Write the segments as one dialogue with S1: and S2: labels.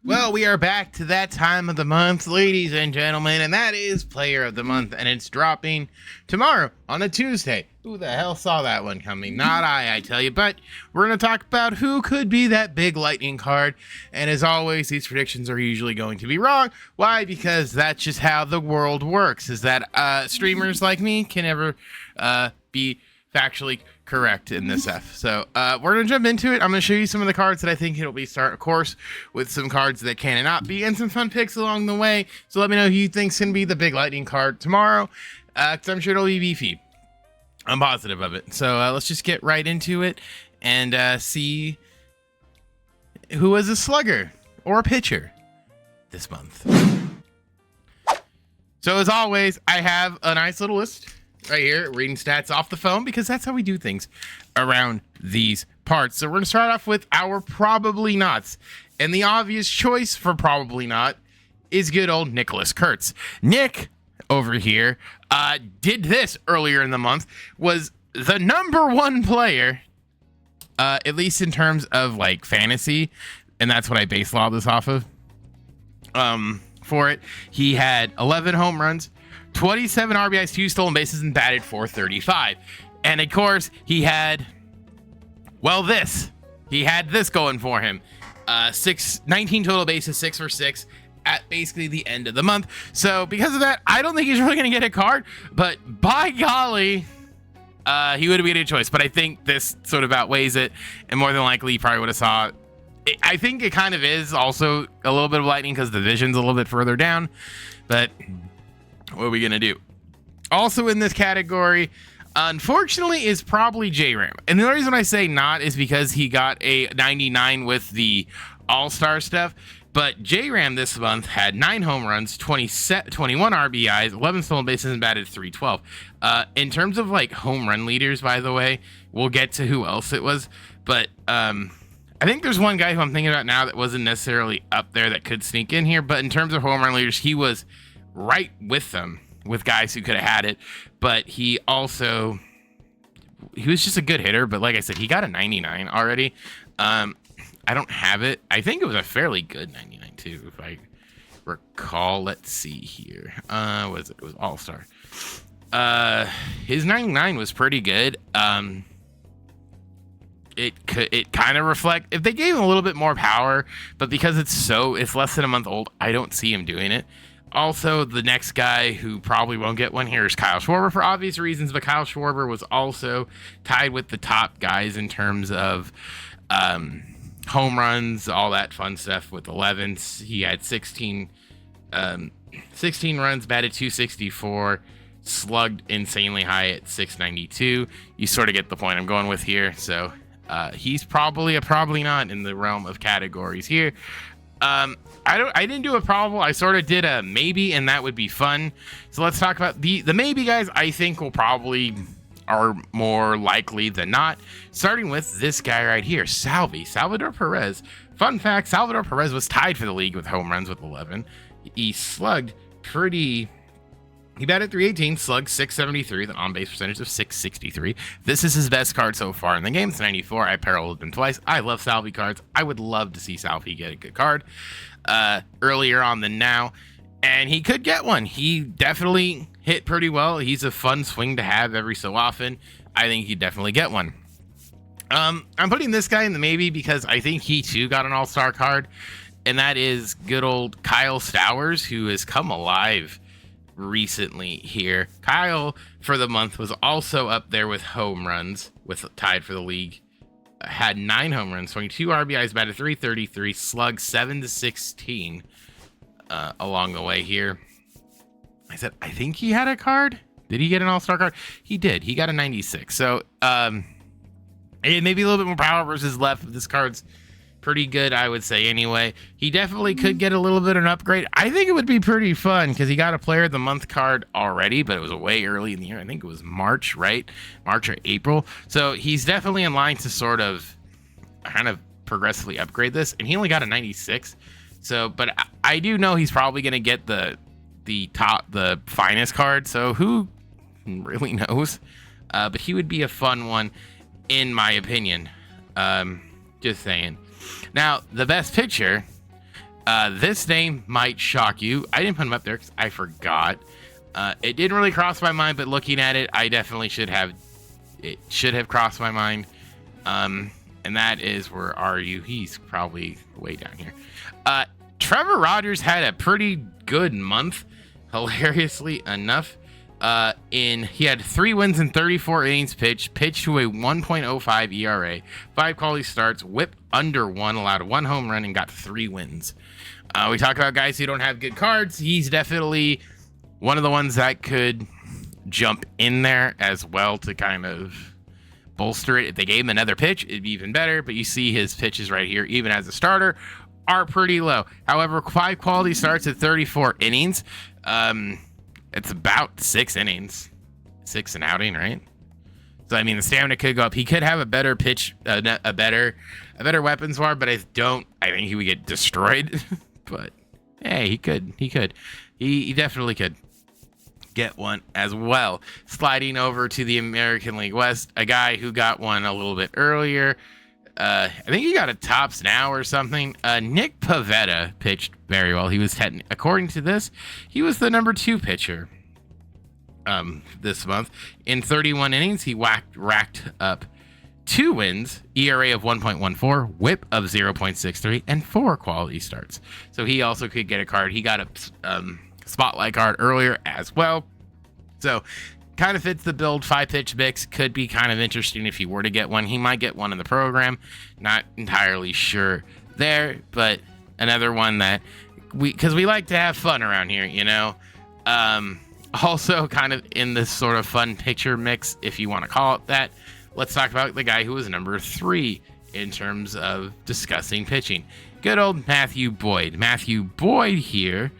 S1: Well, we are back to that time of the month, ladies and gentlemen, and that is Player of the Month, and it's dropping tomorrow on a Tuesday. Who the hell saw that one coming? Not I tell you, but we're going to talk about who could be that big lightning card, and as always, these predictions are usually going to be wrong. Why? Because that's just how the world works, is that streamers like me can never be factually correct in this F. So we're gonna jump into it. I'm gonna show you some of the cards that I think it'll be start, of course, with some cards that can and not be, and some fun picks along the way. So let me know who you think's gonna be the big lightning card tomorrow, because I'm sure it'll be beefy. I'm positive of it. So let's just get right into it and see who was a slugger or a pitcher this month. So as always, I have a nice little list right here, reading stats off the phone, because that's how we do things around these parts. So we're gonna start off with our probably nots, and the obvious choice for probably not is good old Nicholas Kurtz. Nick over here did this earlier in the month, was the #1 player, at least in terms of like fantasy, and that's what I base a lot of this off of. For it, he had 11 home runs, 27 RBIs, 2 stolen bases, and batted .435. And of course, he had, well, this. He had this going for him. 19 total bases, 6 for 6 at basically the end of the month. So because of that, I don't think he's really going to get a card, but by golly, he would have been a choice. But I think this sort of outweighs it, and more than likely, he probably would have saw it. I think it kind of is also a little bit of lightning because the vision's a little bit further down, but what are we gonna do? Also in this category, unfortunately, is probably J-Ram. And the only reason I say not is because he got a 99 with the All-Star stuff. But J-Ram this month had 9 home runs, 21 RBIs, 11 stolen bases, and batted .312. In terms of like home run leaders, by the way, we'll get to who else it was. But I think there's one guy who I'm thinking about now that wasn't necessarily up there that could sneak in here. But in terms of home run leaders, he was right with them, with guys who could have had it. But he was just a good hitter. But like I said, he got a 99 already. I don't have it. I think it was a fairly good 99 too, if I recall. Let's see here. Was it? It was All-Star. His 99 was pretty good. It kind of reflect if they gave him a little bit more power, but because it's less than a month old, I don't see him doing it. Also, the next guy who probably won't get one here is Kyle Schwarber for obvious reasons, but Kyle Schwarber was also tied with the top guys in terms of home runs, all that fun stuff with 11. He had 16 runs, batted .264, slugged insanely high at .692. You sort of get the point I'm going with here. So he's probably not in the realm of categories here. I didn't do a probable. I sort of did a maybe, and that would be fun. So let's talk about the maybe guys. I think will probably are more likely than not. Starting with this guy right here, Salvador Perez. Fun fact: Salvador Perez was tied for the league with home runs with 11. He slugged pretty. He batted .318, slugged .673, with an on-base percentage of .663. This is his best card so far in the game. It's 94. I paralleled him twice. I love Salvi cards. I would love to see Salvi get a good card earlier on than now, and he could get one. He definitely hit pretty well. He's a fun swing to have every so often. I think he'd definitely get one. I'm putting this guy in the maybe because I think he too got an all-star card, and that is good old Kyle Stowers, who has come alive recently here. Kyle for the month was also up there with home runs, with tied for the league. Had 9 home runs, 22 RBIs, batted .333, slugged 7-16 along the way here. I said I think he had a card. Did he get an all-star card? He did. He got a 96. So maybe a little bit more power versus left. This card's pretty good, I would say anyway. He definitely could get a little bit of an upgrade. I think it would be pretty fun because he got a player of the month card already, but it was way early in the year. I think it was March, right? March or April. So he's definitely in line to sort of kind of progressively upgrade this, and he only got a 96. So, but I do know he's probably going to get the finest card. So who really knows? But he would be a fun one, in my opinion. Just saying. Now, the best pitcher This name might shock you. I didn't put him up there because I forgot. It didn't really cross my mind, but looking at it, I definitely should have. It should have crossed my mind. And that is, where are you? He's probably way down here. Trevor Rogers had a pretty good month, hilariously enough. He had 3 wins in 34 innings pitched to a 1.05 ERA, 5 quality starts, whip under 1, allowed 1 home run, and got 3 wins. We talk about guys who don't have good cards. He's definitely one of the ones that could jump in there as well to kind of bolster it. If they gave him another pitch, it'd be even better. But you see his pitches right here, even as a starter, are pretty low. However, 5 quality starts at 34 innings. It's about 6 innings, 6 an outing, right? So I mean, the stamina could go up. He could have a better pitch, a better weapons bar, but I think he would get destroyed. But hey, he could. He definitely could get one as well. Sliding over to the American League West, a guy who got one a little bit earlier. I think he got a tops now or something. Nick Pivetta pitched very well. He was according to this, he was the number 2 pitcher this month. In 31 innings, he racked up 2 wins, ERA of 1.14, whip of 0.63, and 4 quality starts. So he also could get a card. He got a spotlight card earlier as well. So kind of fits the build. 5-pitch mix could be kind of interesting if he were to get one. He might get one in the program. Not entirely sure there, but another one that because we like to have fun around here, you know. Also kind of in this sort of fun pitcher mix, if you want to call it that. Let's talk about the guy who was number 3 in terms of discussing pitching. Good old Matthew Boyd. Matthew Boyd here.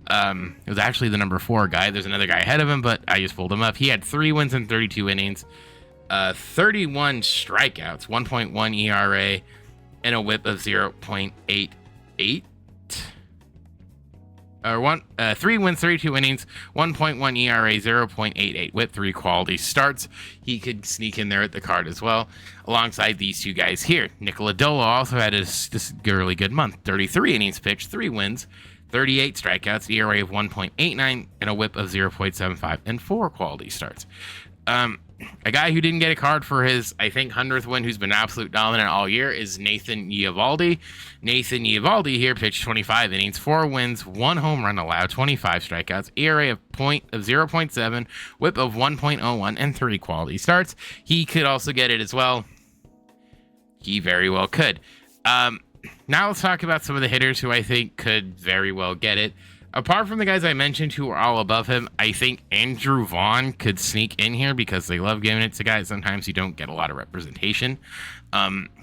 S1: It was actually the number 4 guy. There's another guy ahead of him, but I just pulled him up. He had 3 wins in 32 innings, 31 strikeouts, 1.1 ERA, and a whip of 0.88. 3 wins, 32 innings, 1.1 ERA, 0.88 whip, 3 quality starts. He could sneak in there at the card as well, alongside these 2 guys here. Nick Lodolo also had this really good month. 33 innings pitched, 3 wins, 38 strikeouts, ERA of 1.89, and a whip of 0.75, and 4 quality starts. A guy who didn't get a card for his, I think, 100th win, who's been absolute dominant all year, is Nathan Eovaldi. Nathan Eovaldi here pitched 25 innings, 4 wins, 1 home run allowed, 25 strikeouts, ERA of 0.7, whip of 1.01, and 3 quality starts. He could also get it as well. He very well could. Now let's talk about some of the hitters who I think could very well get it. Apart from the guys I mentioned who are all above him, I think Andrew Vaughn could sneak in here because they love giving it to guys. Sometimes you don't get a lot of representation.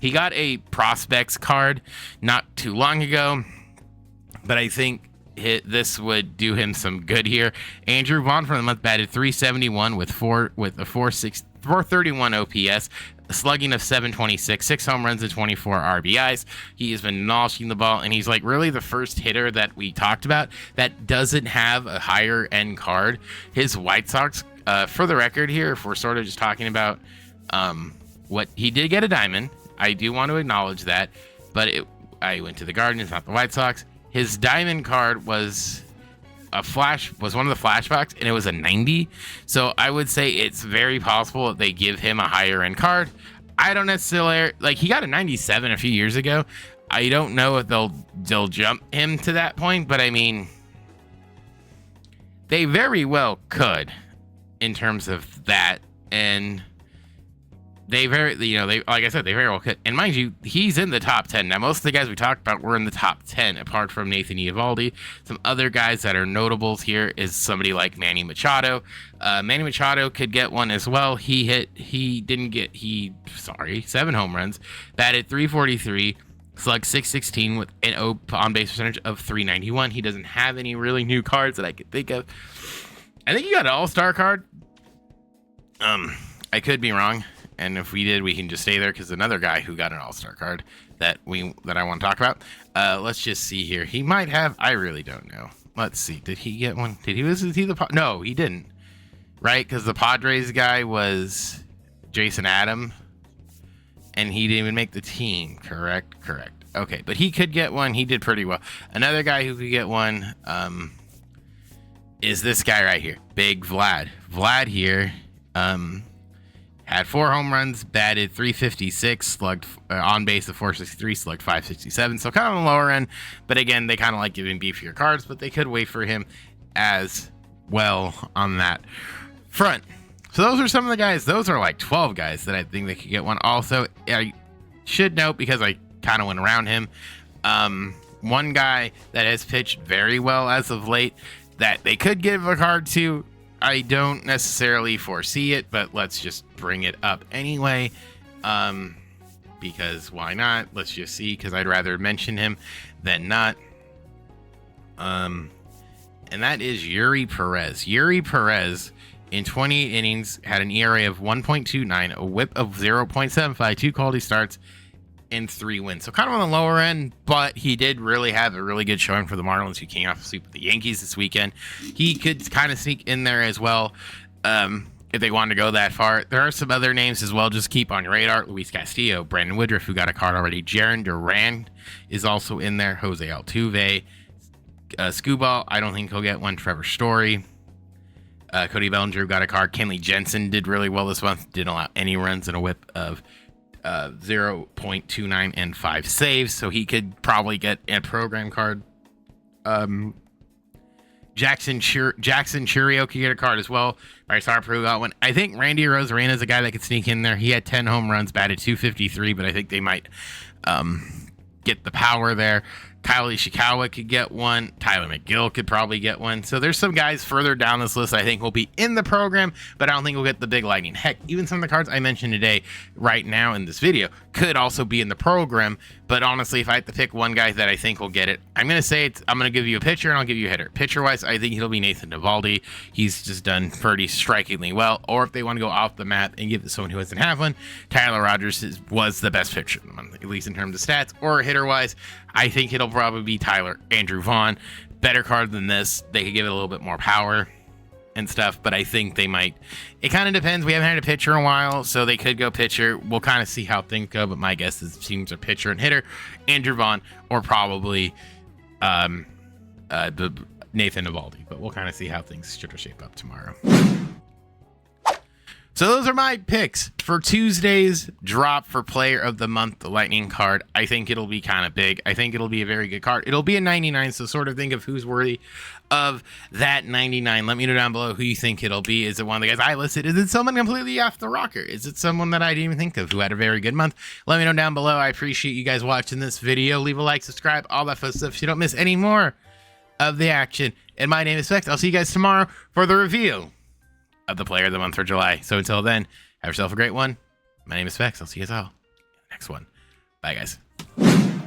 S1: He got a prospects card not too long ago, but I think this would do him some good here. Andrew Vaughn for the month batted .371 with a 431 OPS, a slugging of 726, 6 home runs and 24 RBIs. He has been noshing the ball, and he's like really the first hitter that we talked about that doesn't have a higher end card. His White Sox, for the record here, if we're sort of just talking about what he did get a diamond, I do want to acknowledge that, but I went to the Guardians, not the White Sox. His diamond card was one of the flashbacks, and it was a 90. So I would say it's very possible that they give him a higher end card. I don't necessarily he got a 97 a few years ago. I don't know if they'll jump him to that point, but I mean, they very well could in terms of that. And they like I said, they very well could. And mind you, he's in the top 10. Now, most of the guys we talked about were in the top 10, apart from Nathan Eovaldi. Some other guys that are notables here is somebody like Manny Machado. Manny Machado could get one as well. 7 home runs, batted .343, slugged .616 with an on-base percentage of .391. He doesn't have any really new cards that I could think of. I think he got an all-star card. I could be wrong. And if we did, we can just stay there because another guy who got an all-star card that I want to talk about. Let's just see here. He might have. I really don't know. Let's see. Did he get one? No, he didn't. Right? Because the Padres guy was Jason Adam, and he didn't even make the team. Correct. Okay, but he could get one. He did pretty well. Another guy who could get one is this guy right here, Big Vlad. Vlad here had 4 home runs, batted .356, slugged on base of .463, slugged .567. So kind of on the lower end. But again, they kind of like giving beefier cards, but they could wait for him as well on that front. So those are some of the guys. Those are like 12 guys that I think they could get one. Also, I should note, because I kind of went around him, one guy that has pitched very well as of late that they could give a card to. I don't necessarily foresee it, but let's just bring it up anyway, because why not? Let's just see, because I'd rather mention him than not. And that is Yuri Perez. Yuri Perez, in 28 innings, had an ERA of 1.29, a whip of 0.75, 2 quality starts, and 3 wins. So kind of on the lower end, but he did really have a really good showing for the Marlins, who came off a sweep with the Yankees this weekend. He could kind of sneak in there as well if they wanted to go that far. There are some other names as well. Just keep on your radar. Luis Castillo, Brandon Woodruff, who got a card already. Jaron Duran is also in there. Jose Altuve. Scuball, I don't think he'll get one. Trevor Story. Cody Bellinger got a card. Kenley Jensen did really well this month. Didn't allow any runs and a whip of 0.29 and 5 saves, so he could probably get a program card. Jackson Churio could get a card as well. Bryce Harper got one. I think Randy Arozarena is a guy that could sneak in there. He had 10 home runs, batted .253, but I think they might get the power there. Kyle Ishikawa could get one. Tyler McGill could probably get one. So there's some guys further down this list I think will be in the program, but I don't think we'll get the big lightning. Heck, even some of the cards I mentioned today, right now in this video, could also be in the program. But honestly, if I had to pick one guy that I think will get it, I'm going to say I'm going to give you a pitcher and I'll give you a hitter. Pitcher-wise, I think it'll be Nathan Eovaldi. He's just done pretty strikingly well. Or if they want to go off the map and give it to someone who doesn't have one, Tyler Rogers was the best pitcher, at least in terms of stats. Or hitter-wise, I think it'll probably be Andrew Vaughn. Better card than this. They could give it a little bit more power and stuff, but I think they might. It kind of depends. We haven't had a pitcher in a while, so they could go pitcher. We'll kind of see how things go, but my guess is teams are pitcher and hitter, Andrew Vaughn, or probably the Nathan Eovaldi. But we'll kind of see how things should shape up tomorrow. So those are my picks for Tuesday's drop for Player of the Month, the Lightning card. I think it'll be kind of big. I think it'll be a very good card. It'll be a 99, so sort of think of who's worthy of that 99. Let me know down below who you think it'll be. Is it one of the guys I listed? Is it someone completely off the rocker? Is it someone that I didn't even think of who had a very good month? Let me know down below. I appreciate you guys watching this video. Leave a like, subscribe, all that fun stuff so you don't miss any more of the action. And my name is Specs. I'll see you guys tomorrow for the review of the Player of the Month for July. So until then, have yourself a great one. My name is Specs. I'll see you guys all in the next one. Bye, guys.